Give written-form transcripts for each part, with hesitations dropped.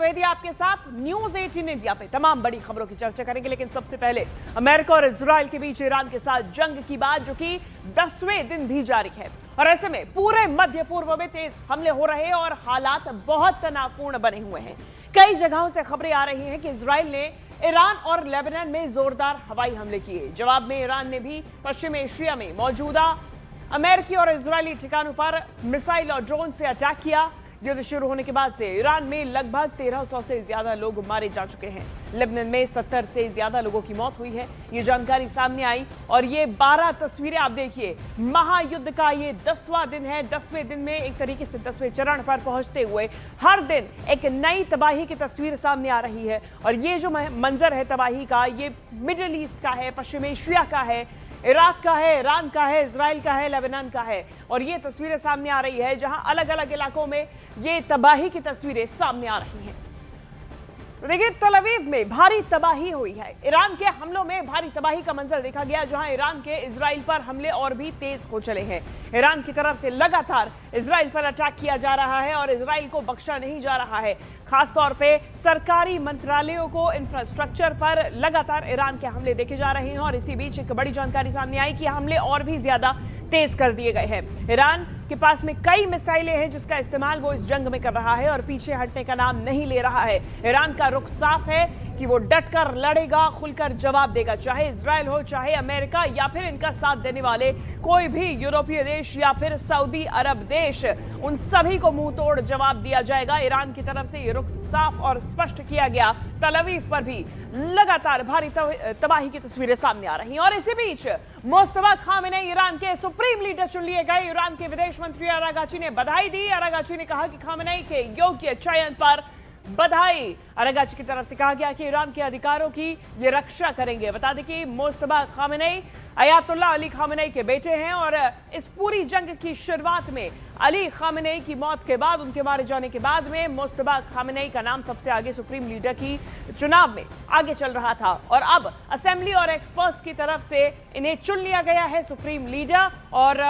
द्विवेदी आपके साथ news 18 India पे तमाम बड़ी खबरों की चर्चा करेंगे। लेकिन सबसे पहले अमेरिका और इजराइल के बीच ईरान के साथ जंग की बात, जो कि 10वें दिन भी जारी है। और ऐसे में पूरे मध्य पूर्व में तेज हमले हो रहे हैं और हालात बहुत तनावपूर्ण बने हुए हैं। कई जगहों से खबरें आ रही हैं कि इजराइल ने ईरान और लेबनान में जोरदार हवाई हमले किए। जवाब में ईरान ने भी पश्चिम एशिया में मौजूदा अमेरिकी और इजरायली ठिकानों पर मिसाइल और ड्रोन से अटैक किया। युद्ध शुरू होने के बाद से ईरान में लगभग 1300 से ज्यादा लोग मारे जा चुके हैं। लेबनान में 70 से ज्यादा लोगों की मौत हुई है। ये जानकारी सामने आई और ये 12 तस्वीरें आप देखिए। महायुद्ध का ये 10वां दिन है। 10वें दिन में एक तरीके से 10वें चरण पर पहुंचते हुए हर दिन एक नई तबाही की तस्वीर सामने आ रही है। और ये जो मंजर है तबाही का, ये मिडिल ईस्ट का है, पश्चिम एशिया का है, इराक का है, ईरान का है, इजराइल का है, लेबनान का है। और ये तस्वीरें सामने आ रही है जहां अलग अलग इलाकों में ये तबाही की तस्वीरें सामने आ रही हैं। तो देखिए, तल अवीव में भारी तबाही हुई है। ईरान के हमलों में भारी तबाही का मंजर देखा गया, जहां ईरान के इजराइल पर हमले और भी तेज हो चले हैं। ईरान की तरफ से लगातार इजराइल पर अटैक किया जा रहा है और इजराइल को बख्शा नहीं जा रहा है। खासतौर पे सरकारी मंत्रालयों को, इंफ्रास्ट्रक्चर पर लगातार ईरान के हमले देखे जा रहे हैं। और इसी बीच एक बड़ी जानकारी सामने आई कि हमले और भी ज्यादा तेज कर दिए गए हैं। ईरान के पास में कई मिसाइलें हैं जिसका इस्तेमाल वो इस जंग में कर रहा है और पीछे हटने का नाम नहीं ले रहा है। ईरान का रुख साफ है कि वो डटकर लड़ेगा, खुलकर जवाब देगा, चाहे इजराइल हो, चाहे अमेरिका या फिर इनका साथ देने वाले कोई भी यूरोपीय देश या फिर सऊदी अरब देश, उन सभी को मुंह तोड़ जवाब दिया जाएगा। ईरान की तरफ से ये रुख साफ और स्पष्ट किया गया। तल अवीव पर भी लगातार भारी तबाही की तस्वीरें सामने आ रही हैं। और इसी बीच मुस्तफा खामेनेई ईरान के सुप्रीम लीडर चुन लिए गए। ईरान के विदेश मंत्री अरागाची ने बधाई दी। अरागाची ने कहा कि खामेनेई के योग्य चयन पर बधाई। अरागाची की तरफ से कहा गया कि ईरान के अधिकारों की ये रक्षा करेंगे। बता दें कि Mustafa Khamenei Ayatollah Ali Khamenei के बेटे हैं और इस पूरी जंग की शुरुआत में अली खामेनेई की मौत के बाद, उनके मारे जाने के बाद में मुस्तफा खामेनेई का नाम सबसे आगे सुप्रीम लीडर की चुनाव में आगे चल रहा था। और अब असेंबली और एक्सपर्ट्स की तरफ से इन्हें चुन लिया गया है सुप्रीम लीडर। और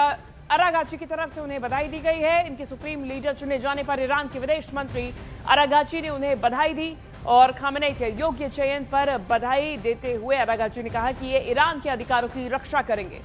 अरागाची की तरफ से उन्हें बधाई दी गई है। इनके सुप्रीम लीडर चुने जाने पर ईरान के विदेश मंत्री अरागाची ने उन्हें बधाई दी और खामेनेई के योग्य चयन पर बधाई देते हुए अरागाची ने कहा कि ये ईरान के अधिकारों की रक्षा करेंगे।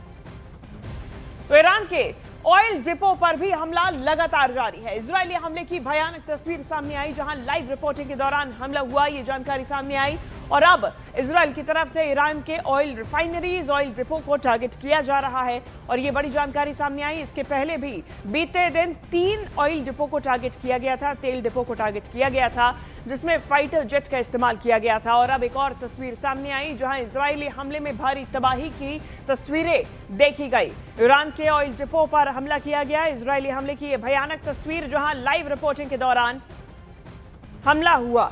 तो ईरान के ऑयल डिपो पर भी हमला लगातार जारी है। इजरायली हमले की भयानक तस्वीर सामने आई, जहां लाइव रिपोर्टिंग के दौरान हमला हुआ, ये जानकारी सामने आई। और अब इजराइल की तरफ से ईरान के ऑयल रिफाइनरीज, ऑयल डिपो को टारगेट किया जा रहा है और ये बड़ी जानकारी सामने आई। इसके पहले भी बीते दिन 3 ऑयल डिपो को टारगेट किया गया था, तेल डिपो को टारगेट किया गया था, जिसमें फाइटर जेट का इस्तेमाल किया गया था। और अब एक और तस्वीर सामने आई जहां इजरायली हमले में भारी तबाही की तस्वीरें देखी गई। ईरान के ऑयल डिपो पर हमला किया गया। इजरायली हमले की यह भयानक तस्वीर जहां लाइव रिपोर्टिंग के दौरान हमला हुआ।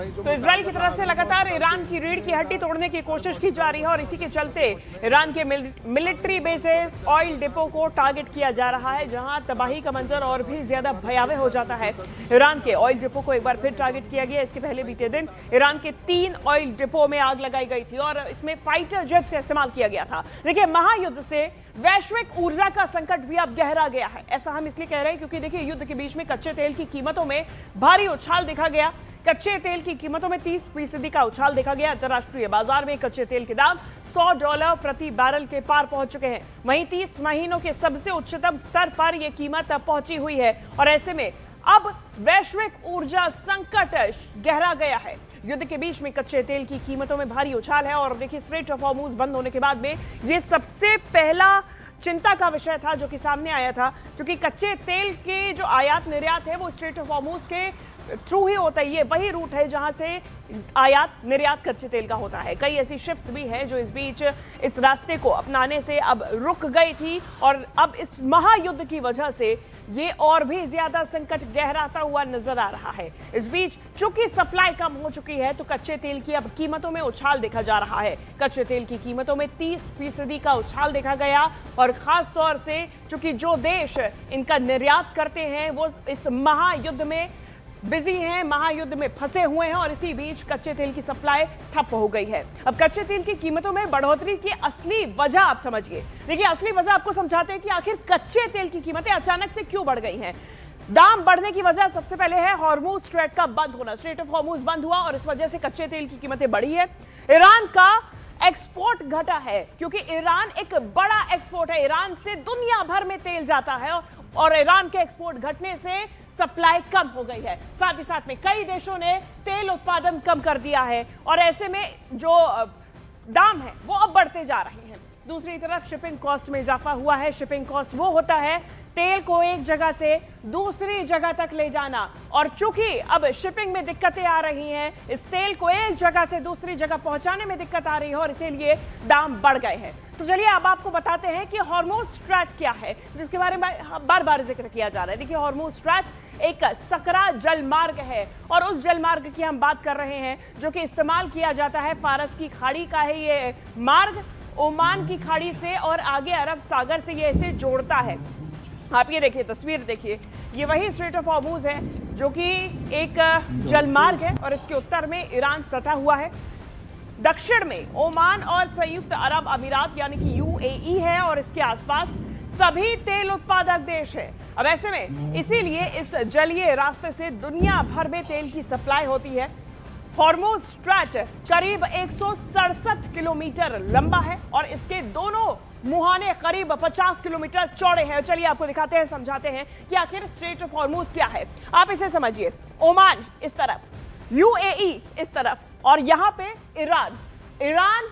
तो इजराइल की तरफ से लगातार ईरान की रीढ़ की हड्डी तोड़ने की कोशिश की जा रही है और इसी के चलते ईरान के मिलिट्री बेसेस, ऑयल डिपो को टारगेट किया जा रहा है, जहां तबाही का मंजर और भी ज्यादा भयावह हो जाता है। ईरान के ऑयल डिपो को एक बार फिर टारगेट किया गया। इसके पहले बीते दिन ईरान के 3 ऑयल डिपो में आग लगाई गई थी और इसमें फाइटर जेट का इस्तेमाल किया गया था। देखिए, महायुद्ध से वैश्विक ऊर्जा का संकट भी अब गहरा गया है। ऐसा हम इसलिए कह रहे हैं क्योंकि देखिए, युद्ध के बीच में कच्चे तेल की कीमतों में भारी उछाल देखा गया। कच्चे तेल की कीमतों में 30% का उछाल देखा गया। अंतरराष्ट्रीय बाजार में कच्चे तेल के दाम $100 प्रति बैरल के पार पहुंच चुके हैं। वहीं 30 महीनों के सबसे उच्चतम स्तर पर यह कीमत पहुंची हुई है। और ऐसे में अब वैश्विक ऊर्जा संकट गहरा गया है। युद्ध के बीच में कच्चे तेल की कीमतों में भारी उछाल है। और देखिए, स्ट्रेट ऑफ हॉर्मुज बंद होने के बाद में यह सबसे पहला चिंता का विषय था जो कि सामने आया था, क्योंकि कच्चे तेल के जो आयात निर्यात है वो स्ट्रेट ऑफ हॉर्मुज के थ्रू ही होता है। ये वही रूट है जहां से आयात निर्यात कच्चे तेल का होता है। कई ऐसी शिप्स भी हैं जो इस बीच इस रास्ते को अपनाने से अब रुक गई थी और अब इस महायुद्ध की वजह से ये और भी ज्यादा संकट गहराता हुआ नजर आ रहा है। इस बीच चूंकि सप्लाई कम हो चुकी है तो कच्चे तेल की अब कीमतों में उछाल देखा जा रहा है। कच्चे तेल की कीमतों में 30% का उछाल देखा गया और खास तौर से चूंकि जो देश इनका निर्यात करते हैं वो इस महायुद्ध में बिजी हैं, महायुद्ध में फंसे हुए हैं और इसी बीच कच्चे तेल की सप्लाई ठप हो गई है। अब कच्चे तेल की कीमतों में बढ़ोतरी की असली वजह आप समझिए। देखिए, असली वजह आपको समझाते हैं कि आखिर कच्चे तेल की कीमतें अचानक से क्यों बढ़ गई हैं। दाम बढ़ने की वजह सबसे पहले है हॉर्मुज स्ट्रेट का बंद होना। स्ट्रेट ऑफ हॉर्मुज बंद हुआ और इस वजह से कच्चे तेल की कीमतें बढ़ी है। ईरान का एक्सपोर्ट घटा है क्योंकि ईरान एक बड़ा एक्सपोर्ट है। ईरान से दुनिया भर में तेल जाता है और ईरान के एक्सपोर्ट घटने से सप्लाई कम हो गई है। साथ ही साथ में कई देशों ने तेल उत्पादन कम कर दिया है और ऐसे में जो दाम है वो अब बढ़ते जा रहे हैं। दूसरी तरफ शिपिंग कॉस्ट में इजाफा हुआ है। शिपिंग कॉस्ट वो होता है तेल को एक जगह से दूसरी जगह तक ले जाना और चूंकि अब शिपिंग में दिक्कतें आ रही हैं, इस तेल को एक जगह से दूसरी जगह पहुंचाने में दिक्कत आ रही है और इसीलिए दाम बढ़ गए हैं। तो चलिए अब आपको बताते हैं कि हॉर्मुज स्ट्रेट क्या है, जिसके बारे में बार बार जिक्र किया जा रहा है। देखिए, हॉर्मुज स्ट्रेट एक सकरा जल मार्ग है और उस जल मार्ग की हम बात कर रहे हैं जो कि इस्तेमाल किया जाता है। फारस की खाड़ी का है ये मार्ग, ओमान की खाड़ी से और आगे अरब सागर से ये इसे जोड़ता है। आप ये देखिए, तस्वीर देखिए, ये वही स्ट्रेट ऑफ हॉर्मुज है जो कि एक जल मार्ग है और इसके उत्तर में ईरान सटा हुआ है। दक्षिण में ओमान और संयुक्त अरब अमीरात यानी कि यूएई है और इसके आसपास सभी तेल उत्पादक देश है। अब ऐसे में इसीलिए इस जलीय रास्ते से दुनिया भर में तेल की सप्लाई होती है। हॉर्मुज स्ट्रेट करीब 167 किलोमीटर लंबा है और इसके दोनों मुहाने करीब 50 किलोमीटर चौड़े हैं। चलिए आपको दिखाते हैं, समझाते हैं कि आखिर स्ट्रेट ऑफ हॉर्मुज क्या है। आप इसे समझिए, ओमान इस तरफ, यूएई इस तरफ और यहां पे ईरान,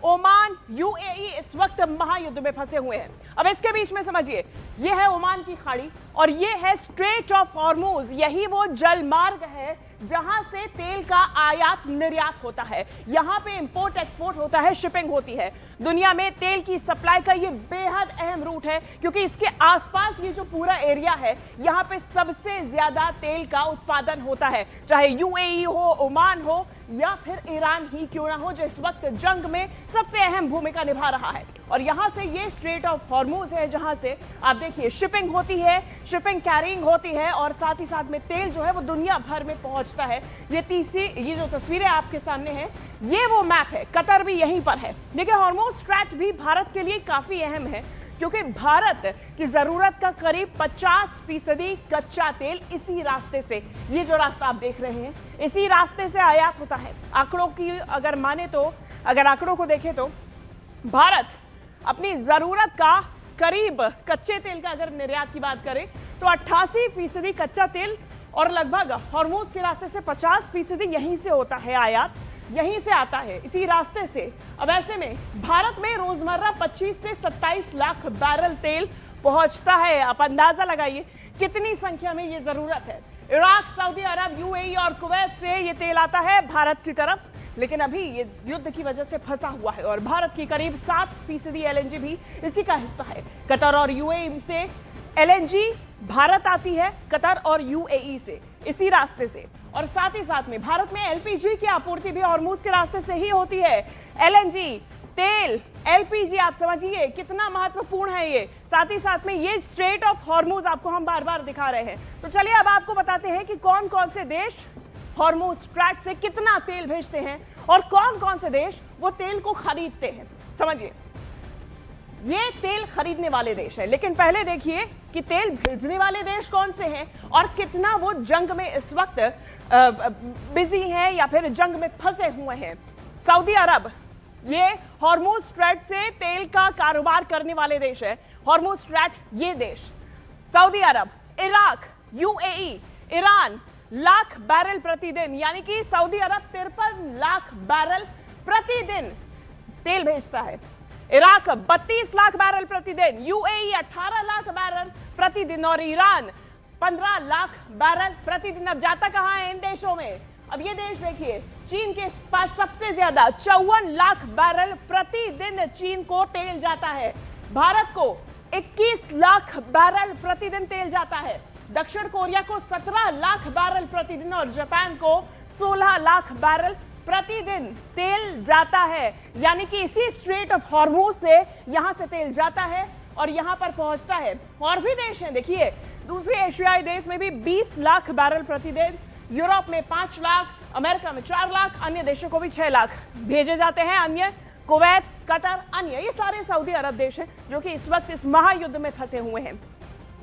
ओमान, यूएई इस वक्त महायुद्ध में फंसे हुए हैं। अब इसके बीच में समझिए, ये है ओमान की खाड़ी और ये है स्ट्रेट ऑफ हॉर्मुज। यही वो जल मार्ग है जहां से तेल का आयात निर्यात होता है। यहां पे इंपोर्ट एक्सपोर्ट होता है, शिपिंग होती है। दुनिया में तेल की सप्लाई का ये बेहद अहम रूट है क्योंकि इसके आसपास ये जो पूरा एरिया है यहां पे सबसे ज्यादा तेल का उत्पादन होता है, चाहे यूएई हो, ओमान हो या फिर ईरान ही क्यों ना हो, जो इस वक्त जंग में सबसे अहम भूमिका निभा रहा है। और यहां से ये स्ट्रेट ऑफ हॉर्मुज है जहां से आप देखिए शिपिंग होती है, शिपिंग कैरिंग होती है और साथ ही साथ में तेल जो है वो दुनिया भर में पहुंचता है। ये जो तस्वीरें आपके सामने हैं, ये वो मैप है। कतर भी यहीं पर है। देखिए, हॉर्मुज स्ट्रेट भी भारत के लिए काफी अहम है क्योंकि भारत की जरूरत का करीब 50% कच्चा तेल इसी रास्ते से, ये जो रास्ता आप देख रहे हैं, इसी रास्ते से आयात होता है। आंकड़ों की अगर माने तो, अगर आंकड़ों को देखें तो भारत अपनी जरूरत का करीब कच्चे तेल का अगर निर्यात की बात करें तो 88% कच्चा तेल और लगभग हॉर्मुज के रास्ते से 50% यहीं से होता है आयात, यहीं से आता है, इसी रास्ते से। अब ऐसे में भारत में रोजमर्रा 25 से 27 लाख बैरल तेल पहुंचता है। आप अंदाजा लगाइए कितनी संख्या में ये जरूरत है। इराक, सऊदी अरब, यूएई और कुवैत से ये तेल आता है भारत की तरफ, लेकिन अभी ये युद्ध की वजह से फंसा हुआ है और भारत की करीब 7% एलएनजी भी इसी का हिस्सा है। कतर और यूएई से एलएनजी भारत आती है, कतर और यूएई से, इसी रास्ते से। और साथ ही साथ में भारत में एलपीजी की आपूर्ति भी हॉर्मुज के रास्ते से ही होती है। एलएनजी, तेल, एलपीजी, आप समझिए कितना महत्वपूर्ण है ये। साथ ही साथ में ये स्ट्रेट ऑफ हॉर्मुज आपको हम बार बार दिखा रहे हैं। तो चलिए अब आपको बताते हैं कि कौन कौन से देश हॉर्मुज स्ट्रेट से कितना तेल भेजते हैं और कौन कौन से देश वो तेल को खरीदते हैं। समझिए, ये तेल खरीदने वाले देश है, लेकिन पहले देखिए कि तेल भेजने वाले देश कौन से हैं और कितना वो जंग में इस वक्त बिजी हैं या फिर जंग में फंसे हुए हैं। सऊदी अरब ये हॉर्मुज स्ट्रेट से तेल का कारोबार करने वाले देश है। हॉर्मुज स्ट्रेट ये देश, Saudi Arab, Iraq, UAE, Iran lakh barrel प्रतिदिन, यानी कि सऊदी अरब 53 लाख बैरल प्रतिदिन तेल भेजता है। इराक 32 लाख बैरल प्रतिदिन, यूएई 18 लाख बैरल प्रतिदिन और ईरान 15 लाख बैरल प्रतिदिन। अब जाता कहां है इन देशों में? अब ये देश देखिए, चीन के पास सबसे ज्यादा 54 लाख बैरल प्रतिदिन चीन को तेल जाता है। भारत को 21 लाख बैरल प्रतिदिन तेल जाता है। दक्षिण कोरिया को 17 लाख बैरल प्रतिदिन और जापान को 16 लाख बैरल प्रतिदिन तेल जाता है। यानी कि इसी स्ट्रेट ऑफ हॉर्मुज से यहां से तेल जाता है और यहां पर पहुंचता है। और भी देश हैं, देखिए दूसरे एशियाई देश में भी 20 लाख बैरल प्रतिदिन, यूरोप में 5 लाख, अमेरिका में 4 लाख, अन्य देशों को भी 6 लाख भेजे जाते हैं। अन्य कुवैत, कतर, अन्य ये सारे सऊदी अरब देश हैं जो कि इस वक्त इस महायुद्ध में फंसे हुए हैं।